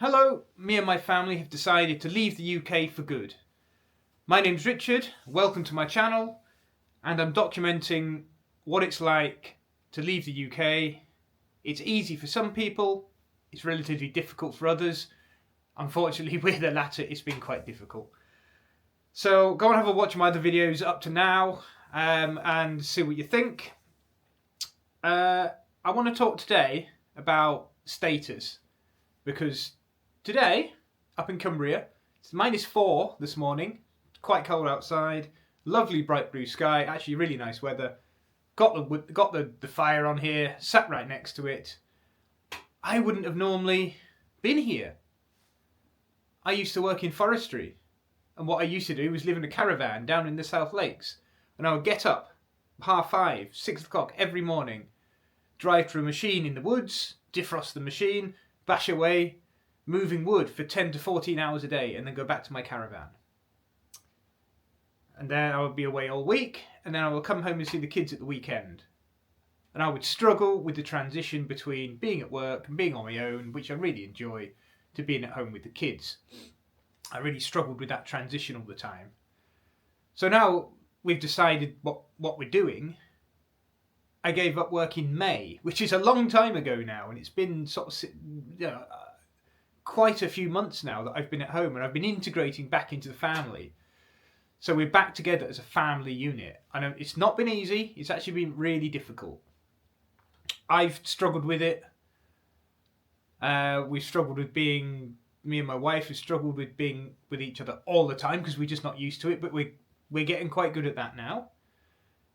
Hello, me and my family have decided to leave the UK for good. My name's Richard, welcome to my channel, and I'm documenting what it's like to leave the UK. It's easy for some people, it's relatively difficult for others. Unfortunately, we're the latter, it's been quite difficult. So go and have a watch of my other videos up to now and see what you think. I want to talk today about status, because today, up in Cumbria, it's -4 this morning, quite cold outside, lovely bright blue sky, actually really nice weather. Got the fire on here, sat right next to it. I wouldn't have normally been here. I used to work in forestry, and what I used to do was live in a caravan down in the South Lakes, and I would get up 5:30, 6 o'clock every morning, drive to a machine in the woods, defrost the machine, bash away, moving wood for 10 to 14 hours a day, and then go back to my caravan. And then I would be away all week, and then I would come home and see the kids at the weekend. And I would struggle with the transition between being at work and being on my own, which I really enjoy, to being at home with the kids. I really struggled with that transition all the time. So now we've decided what we're doing. I gave up work in May, which is a long time ago now, and it's been sort of quite a few months now that I've been at home, and I've been integrating back into the family. So we're back together as a family unit. I know it's not been easy, it's actually been really difficult. I've struggled with it. We've struggled with me and my wife have struggled with being with each other all the time because we're just not used to it, but we're getting quite good at that now.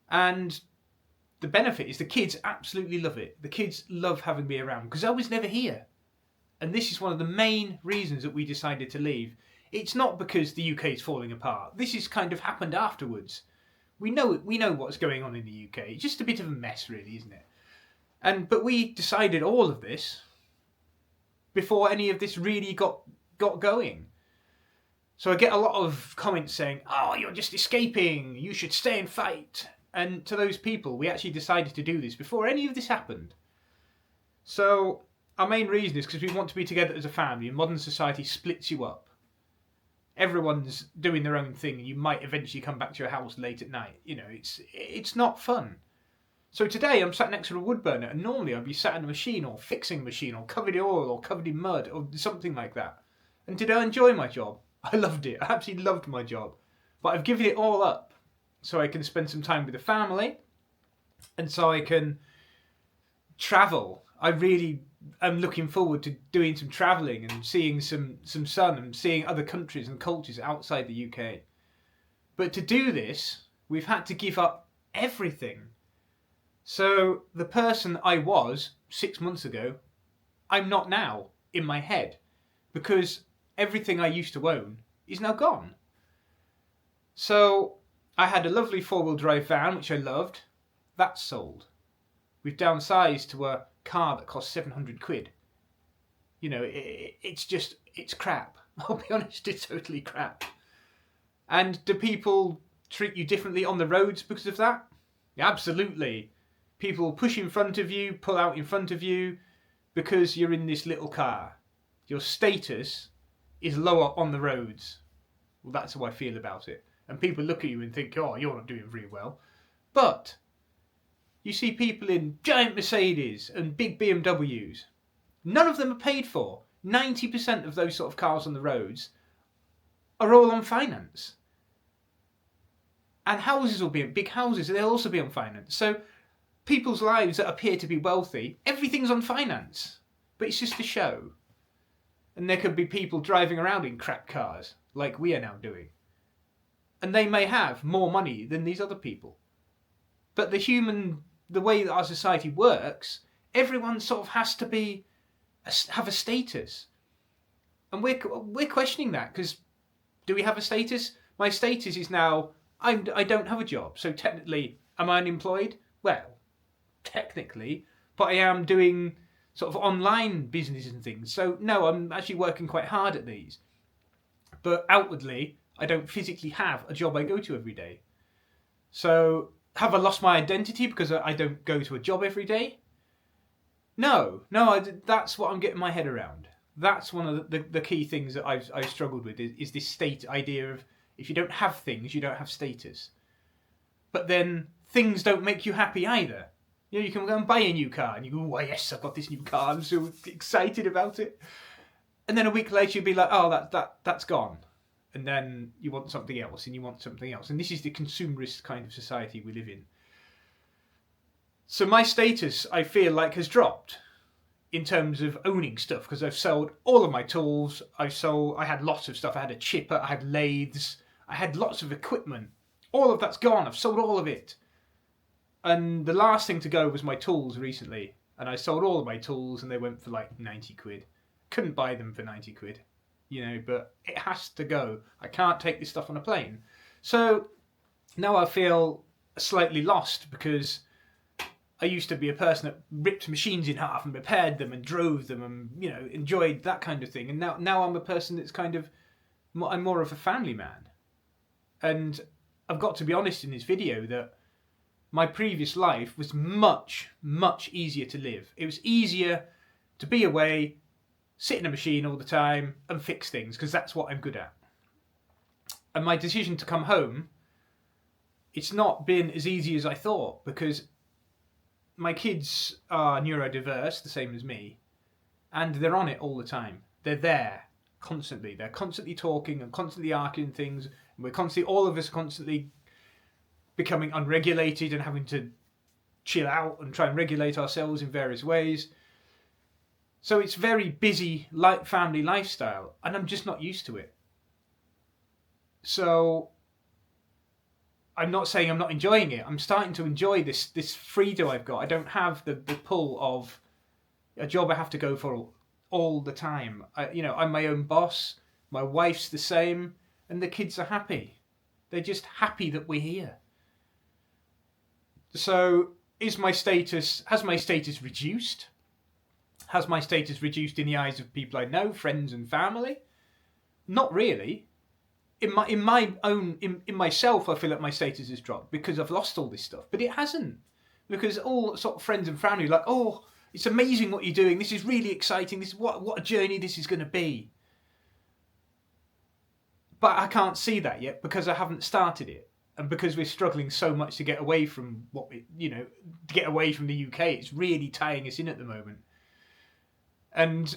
And the benefit is the kids absolutely love it. The kids love having me around because I was never here. And this is one of the main reasons that we decided to leave. It's not because the UK is falling apart. This has kind of happened afterwards. We know what's going on in the UK. It's just a bit of a mess, really, isn't it? But we decided all of this before any of this really got going. So I get a lot of comments saying, "Oh, you're just escaping. You should stay and fight." And to those people, we actually decided to do this before any of this happened. So our main reason is because we want to be together as a family, and modern society splits you up. Everyone's doing their own thing, and you might eventually come back to your house late at night. You know, it's not fun. So today I'm sat next to a wood burner, and normally I'd be sat in a machine or fixing a machine or covered in oil or covered in mud or something like that. And did I enjoy my job? I loved it. I absolutely loved my job. But I've given it all up so I can spend some time with the family and so I can travel. I really am looking forward to doing some travelling and seeing some sun and seeing other countries and cultures outside the UK. But to do this, we've had to give up everything. So the person I was 6 months ago, I'm not now in my head, because everything I used to own is now gone. So I had a lovely 4-wheel drive van, which I loved. That's sold. We've downsized to a car that costs 700 quid. You know, it's crap. I'll be honest, it's totally crap. And do people treat you differently on the roads because of that? Absolutely. People push in front of you, pull out in front of you because you're in this little car. Your status is lower on the roads. Well, that's how I feel about it. And people look at you and think, "Oh, you're not doing very well." But you see people in giant Mercedes and big BMWs. None of them are paid for. 90% of those sort of cars on the roads are all on finance. And houses will be big houses, they'll also be on finance. So people's lives that appear to be wealthy, everything's on finance. But it's just a show. And there could be people driving around in crap cars, like we are now doing. And they may have more money than these other people. But the way that our society works, everyone sort of has to have a status. And we're questioning that, because do we have a status? My status is now, I don't have a job. So technically, am I unemployed? Well, technically, but I am doing sort of online business and things. So no, I'm actually working quite hard at these. But outwardly, I don't physically have a job I go to every day. So have I lost my identity because I don't go to a job every day? No, that's what I'm getting my head around. that's one of the key things that I've struggled with is this state idea of if you don't have things, you don't have status. But then things don't make you happy either. You know, you can go and buy a new car and you go, oh yes, I've got this new car, I'm so excited about it. And then a week later you'll be like, oh, that's gone. And then you want something else and you want something else. And this is the consumerist kind of society we live in. So my status, I feel like, has dropped in terms of owning stuff, because I've sold all of my tools. I had lots of stuff. I had a chipper, I had lathes, I had lots of equipment. All of that's gone. I've sold all of it. And the last thing to go was my tools recently. And I sold all of my tools and they went for like 90 quid. Couldn't buy them for 90 quid, you know, but it has to go. I can't take this stuff on a plane. So now I feel slightly lost, because I used to be a person that ripped machines in half and repaired them and drove them and, you know, enjoyed that kind of thing. And now I'm a person that's kind of, I'm more of a family man. And I've got to be honest in this video that my previous life was much, much easier to live. It was easier to be away, sit in a machine all the time and fix things, because that's what I'm good at. And my decision to come home, it's not been as easy as I thought, because my kids are neurodiverse, the same as me, and they're on it all the time. They're there constantly. They're constantly talking and constantly arguing things. And we're constantly, all of us, constantly becoming unregulated and having to chill out and try and regulate ourselves in various ways. So it's very busy family lifestyle, and I'm just not used to it. So I'm not saying I'm not enjoying it. I'm starting to enjoy this freedom I've got. I don't have the pull of a job I have to go for all the time. I'm my own boss. My wife's the same, and the kids are happy. They're just happy that we're here. So has my status reduced? Has my status reduced in the eyes of people I know, friends and family? Not really. In myself, I feel like my status has dropped because I've lost all this stuff. But it hasn't, because all sort of friends and family are like, oh, it's amazing what you're doing. This is really exciting. This is what a journey this is going to be. But I can't see that yet because I haven't started it, and because we're struggling so much to get away from to get away from the UK. It's really tying us in at the moment, and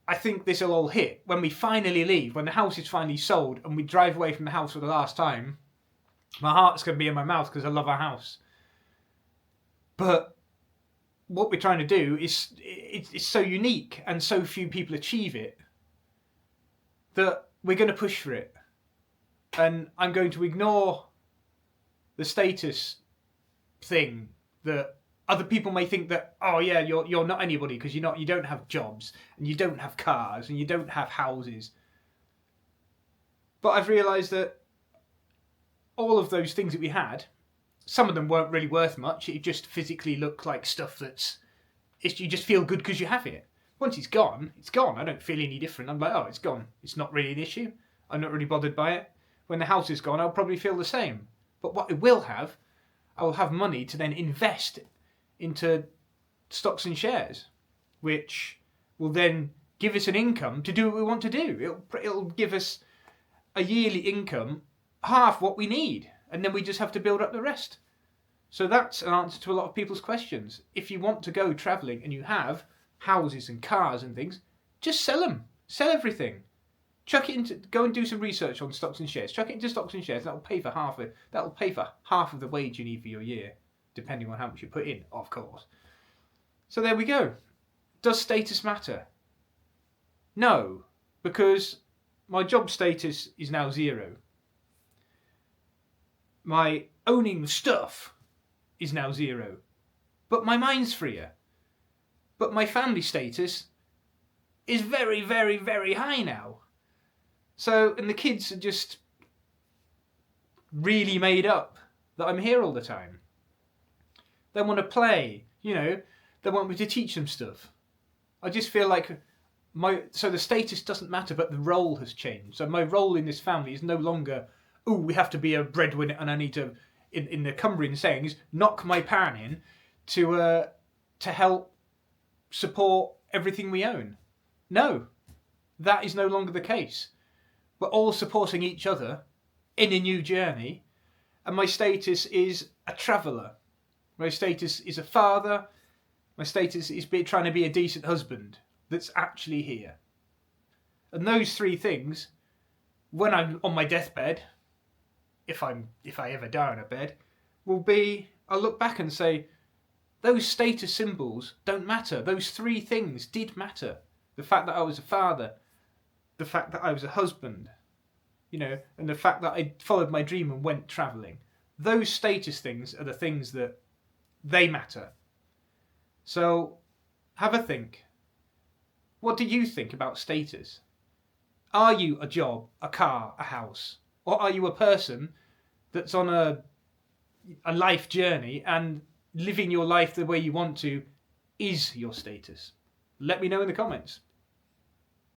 I think this will all hit when we finally leave, when the house is finally sold and we drive away from the house for the last time. My heart's going to be in my mouth because I love our house. But what we're trying to do is, it's so unique and so few people achieve it that we're going to push for it. And I'm going to ignore the status thing that other people may think that, oh yeah, you're not anybody because you don't have jobs and you don't have cars and you don't have houses. But I've realised that all of those things that we had, some of them weren't really worth much. It just physically looked like stuff you just feel good because you have it. Once it's gone, it's gone. I don't feel any different. I'm like, oh, it's gone. It's not really an issue. I'm not really bothered by it. When the house is gone, I'll probably feel the same. But what I will have money to then invest into stocks and shares, which will then give us an income to do what we want to do. It'll give us a yearly income, half what we need, and then we just have to build up the rest. So that's an answer to a lot of people's questions. If you want to go travelling and you have houses and cars and things, just sell them. Sell everything. Go and do some research on stocks and shares. Chuck it into stocks and shares. That'll pay for half of the wage you need for your year, depending on how much you put in, of course. So there we go. Does status matter? No, because my job status is now 0. My owning stuff is now 0. But my mind's freer. But my family status is very, very, very high now. So, and the kids are just really made up that I'm here all the time. They want to play, they want me to teach them stuff. I just feel like so the status doesn't matter, but the role has changed. So my role in this family is no longer, we have to be a breadwinner and I need to, in the Cumbrian sayings, knock my pan in to help support everything we own. No, that is no longer the case. We're all supporting each other in a new journey, and my status is a traveller. My status is a father. My status is trying to be a decent husband that's actually here. And those three things, when I'm on my deathbed, if I ever die on a bed, will be, I'll look back and say, those status symbols don't matter. Those three things did matter. The fact that I was a father, the fact that I was a husband, and the fact that I followed my dream and went travelling. Those status things are the things that they matter. So have a think. What do you think about status? Are you a job, a car, a house? Or are you a person that's on a life journey and living your life the way you want to is your status? Let me know in the comments.